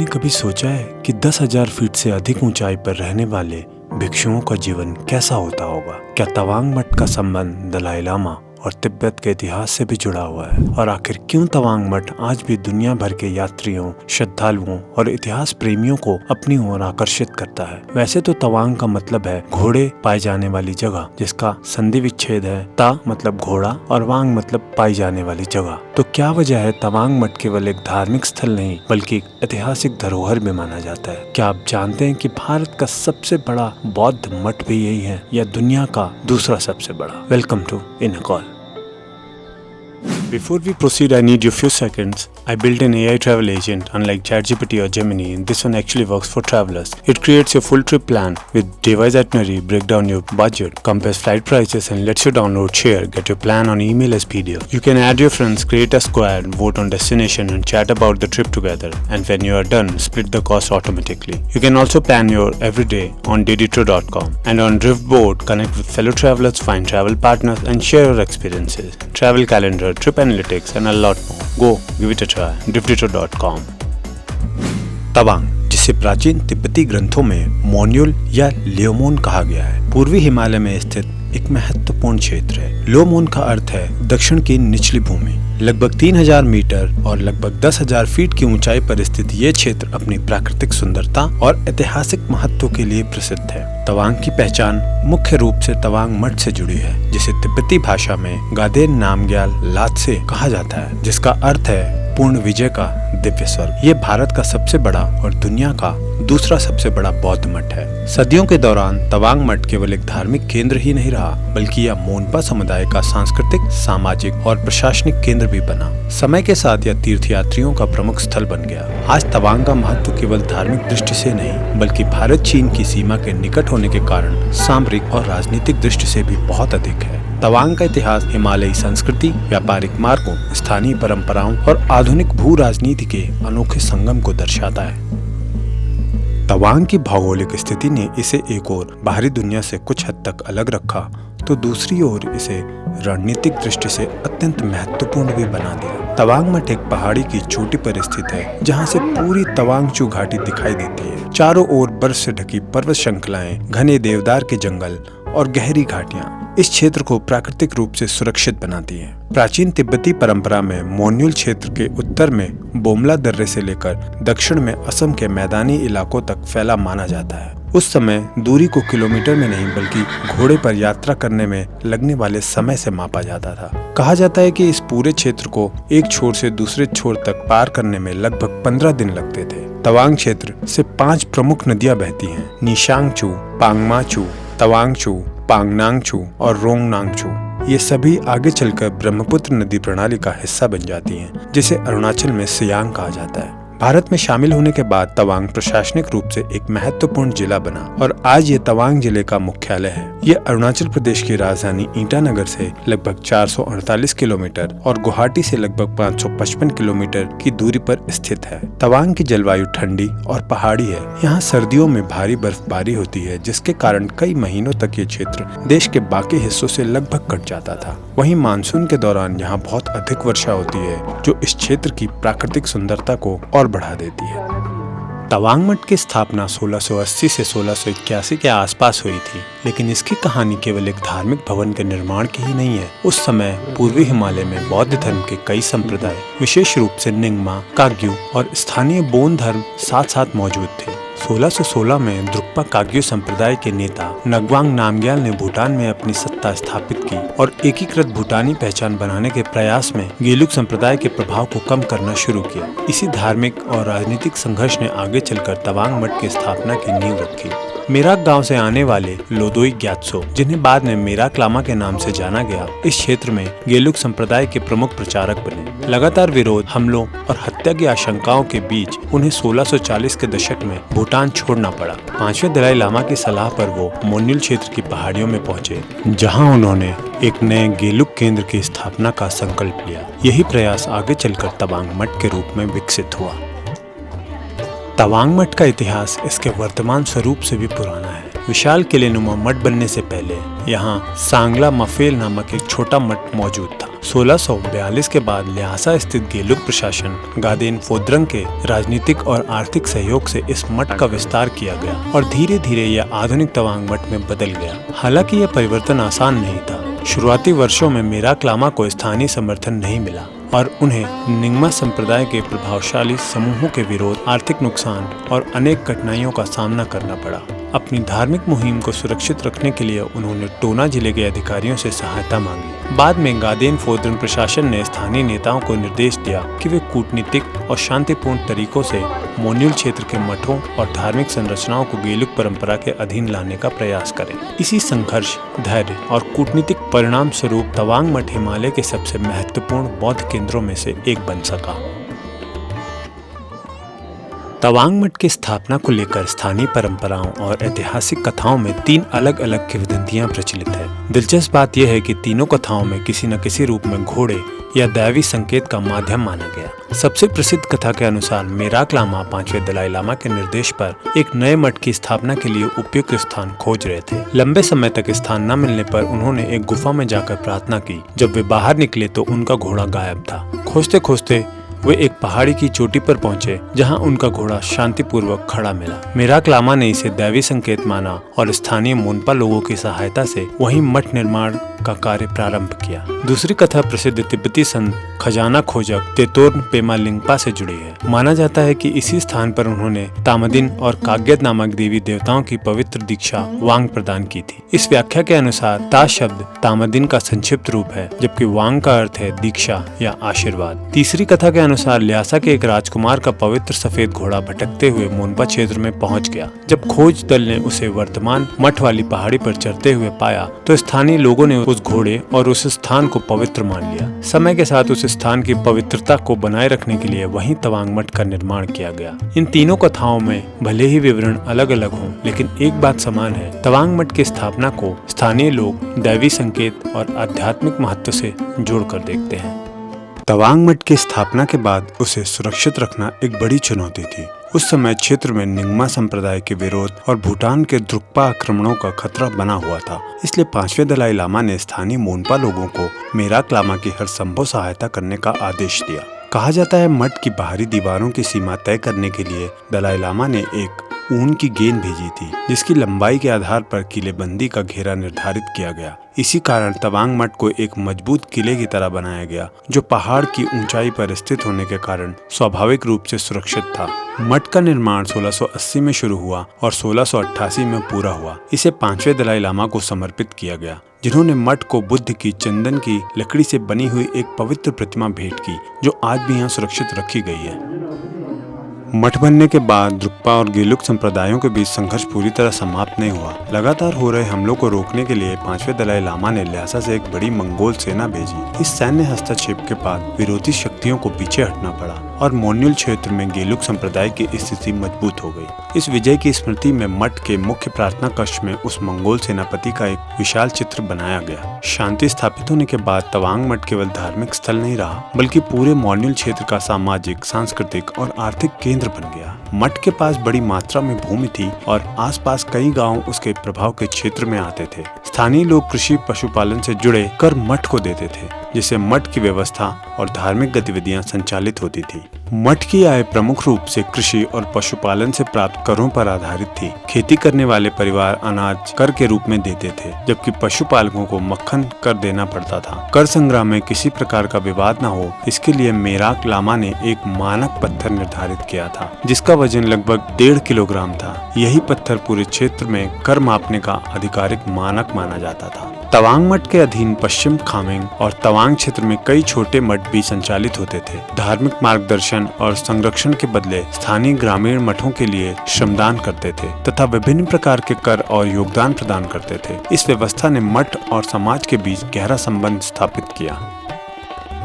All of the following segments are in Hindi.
कभी सोचा है कि 10,000 फीट से अधिक ऊंचाई पर रहने वाले भिक्षुओं का जीवन कैसा होता होगा? क्या तवांग मठ का संबंध दलाई लामा और तिब्बत के इतिहास से भी जुड़ा हुआ है? और आखिर क्यों तवांग मठ आज भी दुनिया भर के यात्रियों, श्रद्धालुओं और इतिहास प्रेमियों को अपनी ओर आकर्षित करता है? वैसे तो तवांग का मतलब है घोड़े पाए जाने वाली जगह, जिसका संधि विच्छेद है ता मतलब घोड़ा और वांग मतलब पाई जाने वाली जगह। तो क्या वजह है तवांग मठ केवल एक धार्मिक स्थल नहीं बल्कि एक ऐतिहासिक धरोहर भी माना जाता है? क्या आप जानते हैं कि भारत का सबसे बड़ा बौद्ध मठ भी यही है या दुनिया का दूसरा सबसे बड़ा? Welcome to in a call. Before we proceed, I need you few seconds. I built an AI travel agent, unlike ChatGPT or Gemini. This one actually works for travelers. It creates your full trip plan with device itinerary, break down your budget, compares flight prices, and lets you download, share, get your plan on email as PDF. You can add your friends, create a squad, vote on destination, and chat about the trip together. And when you are done, split the cost automatically. You can also plan your everyday on ddtro.com. And on Driftboard, connect with fellow travelers, find travel partners, and share your experiences. Travel calendar, trip analytics and a lot more. Go give it a try. driftitro.com. Tawang, जिसे प्राचीन तिब्बती ग्रंथों में मोन्युल या लियोमोन कहा गया है, पूर्वी हिमालय में स्थित एक महत्वपूर्ण क्षेत्र है। लियोमोन का अर्थ है दक्षिण की निचली भूमि। लगभग 3000 मीटर और लगभग 10,000 फीट की ऊंचाई पर स्थित ये क्षेत्र अपनी प्राकृतिक सुंदरता और ऐतिहासिक महत्व के लिए प्रसिद्ध है। तवांग की पहचान मुख्य रूप से तवांग मठ से जुड़ी है, जिसे तिब्बती भाषा में गादेन नामग्याल लात्से कहा जाता है, जिसका अर्थ है पूर्ण विजय का दिव्य स्वर्ग। ये भारत का सबसे बड़ा और दुनिया का दूसरा सबसे बड़ा बौद्ध मठ है। सदियों के दौरान तवांग मठ केवल एक धार्मिक केंद्र ही नहीं रहा, बल्कि यह मोनपा समुदाय का सांस्कृतिक, सामाजिक और प्रशासनिक केंद्र भी बना। समय के साथ यह तीर्थयात्रियों का प्रमुख स्थल बन गया। आज तवांग का महत्व केवल धार्मिक दृष्टि से नहीं, बल्कि भारत चीन की सीमा के निकट होने के कारण सामरिक और राजनीतिक दृष्टि से भी बहुत अधिक है। तवांग का इतिहास हिमालयी संस्कृति, व्यापारिक मार्गों, स्थानीय परंपराओं और आधुनिक भू राजनीति के अनोखे संगम को दर्शाता है। तवांग की भौगोलिक स्थिति ने इसे एक ओर बाहरी दुनिया से कुछ हद तक अलग रखा, तो दूसरी ओर इसे रणनीतिक दृष्टि से अत्यंत महत्वपूर्ण भी बना दिया। तवांग मठ एक पहाड़ी की चोटी पर स्थित है, जहां से पूरी तवांगचू घाटी दिखाई देती है। चारों ओर बर्फ से ढकी पर्वत श्रृंखलाएं, घने देवदार के जंगल और गहरी घाटियां इस क्षेत्र को प्राकृतिक रूप से सुरक्षित बनाती हैं। प्राचीन तिब्बती परंपरा में मोन्युल क्षेत्र के उत्तर में बोमला दर्रे से लेकर दक्षिण में असम के मैदानी इलाकों तक फैला माना जाता है। उस समय दूरी को किलोमीटर में नहीं बल्कि घोड़े पर यात्रा करने में लगने वाले समय से मापा जाता था। कहा जाता है कि इस पूरे क्षेत्र को एक छोर से दूसरे छोर तक पार करने में लगभग 15 दिन लगते थे। तवांग क्षेत्र से 5 प्रमुख नदियां बहती हैं: निशांगचू, पांगमाचू, तवांगचू, पांगनांगचू और रोंगनांगचू। ये सभी आगे चलकर ब्रह्मपुत्र नदी प्रणाली का हिस्सा बन जाती हैं, जिसे अरुणाचल में सियांग कहा जाता है। भारत में शामिल होने के बाद तवांग प्रशासनिक रूप से एक महत्वपूर्ण जिला बना और आज ये तवांग जिले का मुख्यालय है। ये अरुणाचल प्रदेश की राजधानी ईटानगर से लगभग 448 किलोमीटर और गुवाहाटी से लगभग 555 किलोमीटर की दूरी पर स्थित है। तवांग की जलवायु ठंडी और पहाड़ी है। यहाँ सर्दियों में भारी बर्फबारी होती है, जिसके कारण कई महीनों तक ये क्षेत्र देश के बाकी हिस्सों से लगभग कट जाता था। वहीं मानसून के दौरान यहाँ बहुत अधिक वर्षा होती है, जो इस क्षेत्र की प्राकृतिक सुंदरता को और बढ़ा देती है। तवांग मठ की स्थापना 1680 से 1681 के आसपास हुई थी, लेकिन इसकी कहानी केवल एक धार्मिक भवन के निर्माण की ही नहीं है। उस समय पूर्वी हिमालय में बौद्ध धर्म के कई संप्रदाय, विशेष रूप से निंगमा, काग्यू और स्थानीय बोन धर्म साथ साथ मौजूद थे। 1616 में द्रुक्पा काग्यू संप्रदाय के नेता नगवांग नामग्याल ने भूटान में अपनी सत्ता स्थापित की और एकीकृत भूटानी पहचान बनाने के प्रयास में गेलुक संप्रदाय के प्रभाव को कम करना शुरू किया। इसी धार्मिक और राजनीतिक संघर्ष ने आगे चलकर तवांग मठ की स्थापना की नींव रखी। मेराक गांव से आने वाले लोदोई ग्यात्सो, जिन्हें बाद में मेराक लामा के नाम से जाना गया, इस क्षेत्र में गेलुक संप्रदाय के प्रमुख प्रचारक बने। लगातार विरोध, हमलों और हत्या की आशंकाओं के बीच उन्हें 1640 के दशक में भूटान छोड़ना पड़ा। 5वें दलाई लामा की सलाह पर वो मोन्युल क्षेत्र की पहाड़ियों में पहुंचे, जहां उन्होंने एक नए गेलुक केंद्र की स्थापना का संकल्प लिया। यही प्रयास आगे चलकर तवांग मठ के रूप में विकसित हुआ। तवांग मठ का इतिहास इसके वर्तमान स्वरूप से भी पुराना है। विशाल किलेनुमा मठ बनने से पहले यहाँ सांगला मफेल नामक एक छोटा मठ मौजूद था। 1642 के बाद ल्हासा स्थित गेलुक प्रशासन गादेन फोद्रंग के राजनीतिक और आर्थिक सहयोग से इस मठ का विस्तार किया गया और धीरे धीरे यह आधुनिक तवांग मठ में बदल गया। हालांकि यह परिवर्तन आसान नहीं था। शुरुआती वर्षों में मेराक लामा को स्थानीय समर्थन नहीं मिला और उन्हें निंगमा संप्रदाय के प्रभावशाली समूहों के विरोध, आर्थिक नुकसान और अनेक कठिनाइयों का सामना करना पड़ा। अपनी धार्मिक मुहिम को सुरक्षित रखने के लिए उन्होंने टोना जिले के अधिकारियों से सहायता मांगी। बाद में गादेन फोद्रंग प्रशासन ने स्थानीय नेताओं को निर्देश दिया कि वे कूटनीतिक और शांतिपूर्ण तरीकों से मोन्यूल क्षेत्र के मठों और धार्मिक संरचनाओं को गेलुक परंपरा के अधीन लाने का प्रयास करें। इसी संघर्ष, धैर्य और कूटनीतिक परिणाम स्वरूप तवांग मठ हिमालय के सबसे महत्वपूर्ण बौद्ध केंद्रों में से एक बन सका। तवांग मठ की स्थापना को लेकर स्थानीय परंपराओं और ऐतिहासिक कथाओं में 3 अलग अलग किंवदंतियां प्रचलित है। दिलचस्प बात यह है कि तीनों कथाओं में किसी न किसी रूप में घोड़े या दैवी संकेत का माध्यम माना गया। सबसे प्रसिद्ध कथा के अनुसार मेराक लामा 5वें दलाई लामा के निर्देश पर एक नए मठ की स्थापना के लिए उपयुक्त स्थान खोज रहे थे। लंबे समय तक स्थान न मिलने पर उन्होंने एक गुफा में जाकर प्रार्थना की। जब वे बाहर निकले तो उनका घोड़ा गायब था। खोजते खोजते वे एक पहाड़ी की चोटी पर पहुंचे, जहां उनका घोड़ा शांतिपूर्वक खड़ा मिला। मेराक लामा ने इसे दैवी संकेत माना और स्थानीय मोनपा लोगों की सहायता से वहीं मठ निर्माण का कार्य प्रारंभ किया। दूसरी कथा प्रसिद्ध तिब्बती संत खजाना खोजक तेतोर्न पेमा लिंगपा से जुड़ी है। माना जाता है कि इसी स्थान पर उन्होंने तामदिन और काग्यत नामक देवी देवताओं की पवित्र दीक्षा वांग प्रदान की थी। इस व्याख्या के अनुसार ता शब्द तामदिन का संक्षिप्त रूप है, जबकि वांग का अर्थ है दीक्षा या आशीर्वाद। तीसरी कथा के अनुसार ल्हासा के एक राजकुमार का पवित्र सफेद घोड़ा भटकते हुए मोनपा क्षेत्र में पहुंच गया। जब खोज दल ने उसे वर्तमान मठ वाली पहाड़ी पर चढ़ते हुए पाया तो स्थानीय लोगों ने उस घोड़े और उस स्थान को पवित्र मान लिया। समय के साथ उस स्थान की पवित्रता को बनाए रखने के लिए वहीं तवांग मठ का निर्माण किया गया। इन तीनों कथाओं में भले ही विवरण अलग अलग हों, लेकिन एक बात समान है। तवांग मठ की स्थापना को स्थानीय लोग दैवी संकेत और आध्यात्मिक महत्व से जोड़कर देखते हैं। तवांग मठ की स्थापना के बाद उसे सुरक्षित रखना एक बड़ी चुनौती थी। उस समय क्षेत्र में निंगमा संप्रदाय के विरोध और भूटान के द्रुक्पा आक्रमणों का खतरा बना हुआ था। इसलिए 5वें दलाई लामा ने स्थानीय मोनपा लोगों को मेराक लामा की हर संभव सहायता करने का आदेश दिया। कहा जाता है मठ की बाहरी दीवारों की सीमा तय करने के लिए दलाई लामा ने एक ऊन की गेंद भेजी थी, जिसकी लंबाई के आधार पर किलेबंदी का घेरा निर्धारित किया गया। इसी कारण तवांग मठ को एक मजबूत किले की तरह बनाया गया, जो पहाड़ की ऊंचाई पर स्थित होने के कारण स्वाभाविक रूप से सुरक्षित था। मठ का निर्माण 1680 में शुरू हुआ और 1688 में पूरा हुआ। इसे 5वें दलाई लामा को समर्पित किया गया, जिन्होंने मठ को बुद्ध की चंदन की लकड़ी से बनी हुई एक पवित्र प्रतिमा भेंट की, जो आज भी यहाँ सुरक्षित रखी गई है। मठ बनने के बाद द्रुक्पा और गेलुक संप्रदायों के बीच संघर्ष पूरी तरह समाप्त नहीं हुआ। लगातार हो रहे हमलों को रोकने के लिए 5वें दलाई लामा ने ल्हासा से एक बड़ी मंगोल सेना भेजी। इस सैन्य हस्तक्षेप के बाद विरोधी शक्तियों को पीछे हटना पड़ा और मोन्यूल क्षेत्र में गेलुक संप्रदाय की स्थिति मजबूत हो गई। इस विजय की स्मृति में मठ के मुख्य प्रार्थना कक्ष में उस मंगोल सेनापति का एक विशाल चित्र बनाया गया। शांति स्थापित होने के बाद तवांग मठ केवल धार्मिक स्थल नहीं रहा, बल्कि पूरे मोन्यूल क्षेत्र का सामाजिक, सांस्कृतिक और आर्थिक केंद्र बन गया। मठ के पास बड़ी मात्रा में भूमि थी और आसपास कई गांव उसके प्रभाव के क्षेत्र में आते थे। स्थानीय लोग कृषि, पशुपालन से जुड़े कर मठ को देते थे, जिससे मठ की व्यवस्था और धार्मिक गतिविधियां संचालित होती थी। मठ की आय प्रमुख रूप से कृषि और पशुपालन से प्राप्त करों पर आधारित थी। खेती करने वाले परिवार अनाज कर के रूप में देते थे, जबकि पशुपालकों को मक्खन कर देना पड़ता था। कर संग्राम में किसी प्रकार का विवाद न हो, इसके लिए मेराक लामा ने एक मानक पत्थर निर्धारित किया था, जिसका वजन लगभग 1.5 किलोग्राम था। यही पत्थर पूरे क्षेत्र में कर मापने का आधिकारिक मानक माना जाता था। तवांग मठ के अधीन पश्चिम खामेंग और तवांग क्षेत्र में कई छोटे मठ भी संचालित होते थे। धार्मिक मार्गदर्शन और संरक्षण के बदले स्थानीय ग्रामीण मठों के लिए श्रमदान करते थे तथा विभिन्न प्रकार के कर और योगदान प्रदान करते थे। इस व्यवस्था ने मठ और समाज के बीच गहरा संबंध स्थापित किया।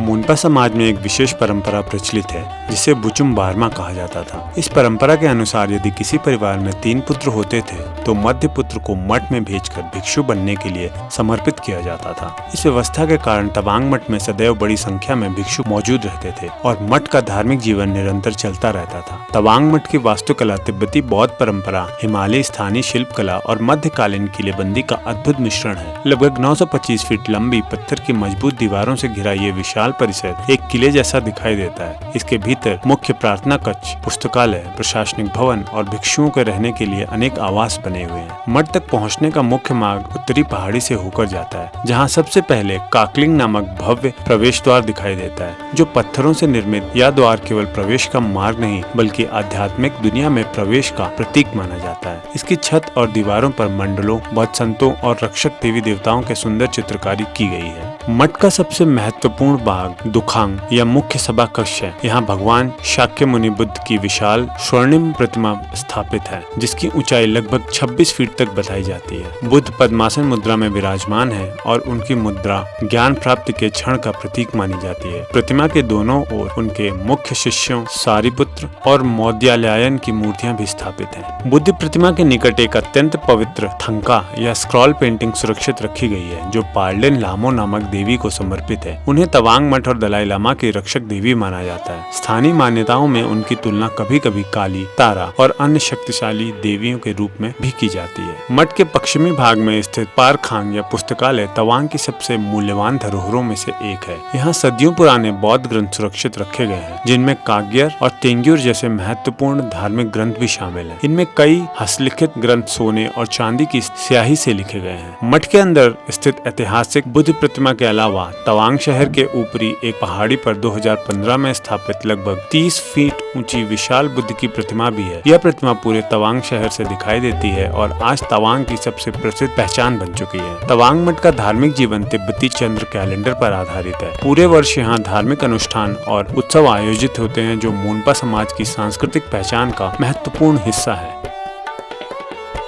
मोनपा समाज में एक विशेष परंपरा प्रचलित है जिसे बुचुम बारमा कहा जाता था। इस परंपरा के अनुसार यदि किसी परिवार में 3 पुत्र होते थे तो मध्य पुत्र को मठ में भेजकर भिक्षु बनने के लिए समर्पित किया जाता था। इस व्यवस्था के कारण तवांग मठ में सदैव बड़ी संख्या में भिक्षु मौजूद रहते थे और मठ का धार्मिक जीवन निरंतर चलता रहता था। तवांग मठ की वास्तुकला तिब्बती बौद्ध परंपरा, हिमालयी स्थानीय शिल्प कला और मध्यकालीन किलेबंदी का अद्भुत मिश्रण है। लगभग 925 फीट लंबी पत्थर की मजबूत दीवारों से घिरा ये विशाल परिसर एक किले जैसा दिखाई देता है। इसके भीतर मुख्य प्रार्थना कक्ष, पुस्तकालय, प्रशासनिक भवन और भिक्षुओं के रहने के लिए अनेक आवास बने हुए हैं। मठ तक पहुंचने का मुख्य मार्ग उत्तरी पहाड़ी से होकर जाता है, जहां सबसे पहले काकलिंग नामक भव्य प्रवेश द्वार दिखाई देता है, जो पत्थरों से निर्मित। यह द्वार केवल प्रवेश का मार्ग नहीं बल्कि आध्यात्मिक दुनिया में प्रवेश का प्रतीक माना जाता है। इसकी छत और दीवारों पर मंडलों, बौद्ध संतों और रक्षक देवी देवताओं के सुंदर चित्रकारी की गई है। मठ का सबसे महत्वपूर्ण भाग दुखांग या मुख्य सभा कक्ष है। यहाँ भगवान शाक्य मुनि बुद्ध की विशाल स्वर्णिम प्रतिमा स्थापित है, जिसकी ऊंचाई लगभग 26 फीट तक बताई जाती है। बुद्ध पद्मासन मुद्रा में विराजमान है और उनकी मुद्रा ज्ञान प्राप्ति के क्षण का प्रतीक मानी जाती है। प्रतिमा के दोनों ओर उनके मुख्य शिष्यों सारिपुत्र और मौद्गल्यायन की मूर्तियां भी स्थापित हैं। बुद्ध प्रतिमा के निकट एक अत्यंत पवित्र थंका या स्क्रॉल पेंटिंग सुरक्षित रखी गई है, जो पार्लेन लामो नामक देवी को समर्पित है। उन्हें तवांग मठ और दलाई लामा की रक्षक देवी माना जाता है। स्थानीय मान्यताओं में उनकी तुलना कभी कभी काली, तारा और अन्य शक्तिशाली देवियों के रूप में भी की जाती है। मठ के पश्चिमी भाग में स्थित पारखांग या पुस्तकालय तवांग की सबसे मूल्यवान धरोहरों में से एक है। यहाँ सदियों पुराने बौद्ध ग्रंथ सुरक्षित रखे गए हैं, जिनमें काग्यर और तेंग्युर जैसे महत्वपूर्ण धार्मिक ग्रंथ भी शामिल हैं। इनमें कई हस्तलिखित ग्रंथ सोने और चांदी की स्याही से लिखे गए हैं। मठ के अंदर स्थित ऐतिहासिक बुद्ध प्रतिमा के अलावा तवांग शहर के ऊपरी एक पहाड़ी पर 2015 में स्थापित लगभग 30 फीट ऊंची विशाल बुद्ध की प्रतिमा भी है। यह प्रतिमा पूरे तवांग शहर से दिखाई देती है और आज तवांग की सबसे प्रसिद्ध पहचान बन चुकी है। तवांग मठ का धार्मिक जीवन तिब्बती चंद्र कैलेंडर पर आधारित है। पूरे वर्ष यहाँ धार्मिक अनुष्ठान और उत्सव आयोजित होते हैं, जो मोनपा समाज की सांस्कृतिक पहचान का महत्वपूर्ण हिस्सा है।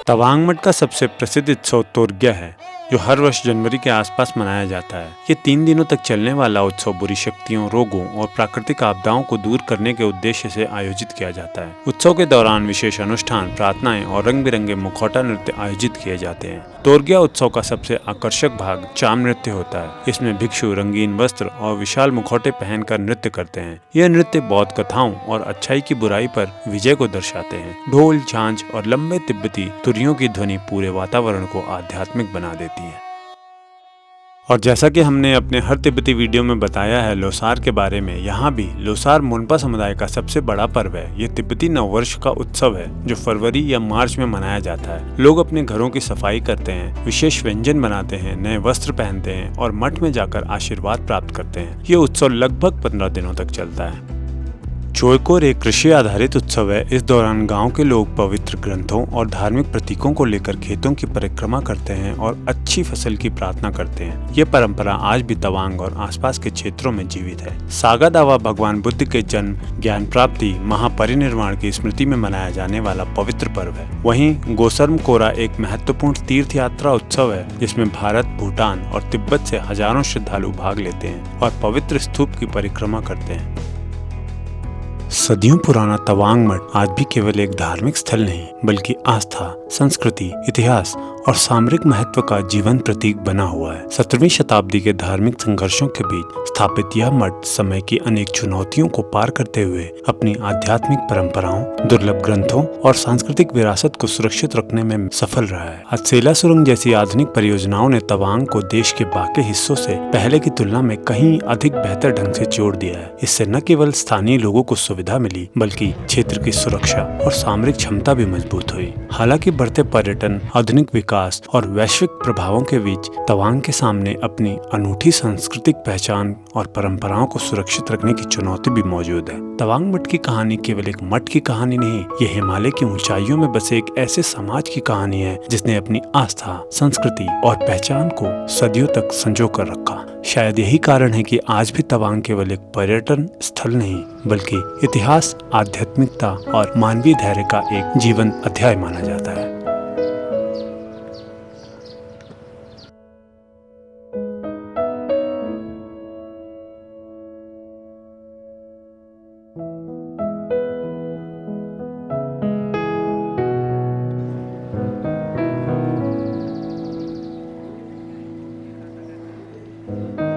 तवांग मठ का सबसे प्रसिद्ध उत्सव तोरग्या है, जो हर वर्ष जनवरी के आसपास मनाया जाता है। ये 3 दिनों तक चलने वाला उत्सव बुरी शक्तियों, रोगों और प्राकृतिक आपदाओं को दूर करने के उद्देश्य से आयोजित किया जाता है। उत्सव के दौरान विशेष अनुष्ठान, प्रार्थनाएं और रंग बिरंगे मुखौटा नृत्य आयोजित किए जाते हैं। तोरग्या उत्सव का सबसे आकर्षक भाग चाम नृत्य होता है। इसमें भिक्षु रंगीन वस्त्र और विशाल मुखौटे पहनकर नृत्य करते हैं। यह नृत्य बौद्ध कथाओं और अच्छाई की बुराई पर विजय को दर्शाते हैं। ढोल, झांझ और लंबे तिब्बती तुरियों की ध्वनि पूरे वातावरण को आध्यात्मिक बना देती है। और जैसा कि हमने अपने हर तिब्बती वीडियो में बताया है लोसार के बारे में, यहाँ भी लोसार मोनपा समुदाय का सबसे बड़ा पर्व है। ये तिब्बती नववर्ष का उत्सव है जो फरवरी या मार्च में मनाया जाता है। लोग अपने घरों की सफाई करते हैं, विशेष व्यंजन बनाते हैं, नए वस्त्र पहनते हैं और मठ में जाकर आशीर्वाद प्राप्त करते हैं। ये उत्सव लगभग 15 दिनों तक चलता है। चोयकोर एक कृषि आधारित उत्सव है। इस दौरान गांव के लोग पवित्र ग्रंथों और धार्मिक प्रतीकों को लेकर खेतों की परिक्रमा करते हैं और अच्छी फसल की प्रार्थना करते हैं। ये परंपरा आज भी तवांग और आसपास के क्षेत्रों में जीवित है। सागा दावा भगवान बुद्ध के जन्म, ज्ञान प्राप्ति, महापरिनिर्वाण की स्मृति में मनाया जाने वाला पवित्र पर्व है। वहीं गोसर्म कोरा एक महत्वपूर्ण तीर्थ यात्रा उत्सव है, जिसमें भारत, भूटान और तिब्बत से हजारों श्रद्धालु भाग लेते हैं और पवित्र स्तूप की परिक्रमा करते हैं। सदियों पुराना तवांग मठ आज भी केवल एक धार्मिक स्थल नहीं बल्कि आस्था, संस्कृति, इतिहास और सामरिक महत्व का जीवन प्रतीक बना हुआ है। 17वीं शताब्दी के धार्मिक संघर्षों के बीच स्थापित यह मठ समय की अनेक चुनौतियों को पार करते हुए अपनी आध्यात्मिक परंपराओं, दुर्लभ ग्रंथों और सांस्कृतिक विरासत को सुरक्षित रखने में सफल रहा है। अत्सेला सुरंग जैसी आधुनिक परियोजनाओं ने तवांग को देश के बाकी हिस्सों से पहले की तुलना में कहीं अधिक बेहतर ढंग से जोड़ दिया है। इससे न केवल स्थानीय लोगों को सुविधा मिली बल्कि क्षेत्र की सुरक्षा और सामरिक क्षमता भी मजबूत हुई। हालांकि बढ़ते पर्यटन, आधुनिक विकास और वैश्विक प्रभावों के बीच तवांग के सामने अपनी अनूठी सांस्कृतिक पहचान और परंपराओं को सुरक्षित रखने की चुनौती भी मौजूद है। तवांग मठ की कहानी केवल एक मठ की कहानी नहीं, ये हिमालय की ऊंचाइयों में बसे एक ऐसे समाज की कहानी है जिसने अपनी आस्था, संस्कृति और पहचान को सदियों तक संजो कर रखा। शायद यही कारण है कि आज भी तवांग केवल एक पर्यटन स्थल नहीं बल्कि इतिहास, आध्यात्मिकता और मानवीय धैर्य का एक जीवंत अध्याय माना जाता है। Bye.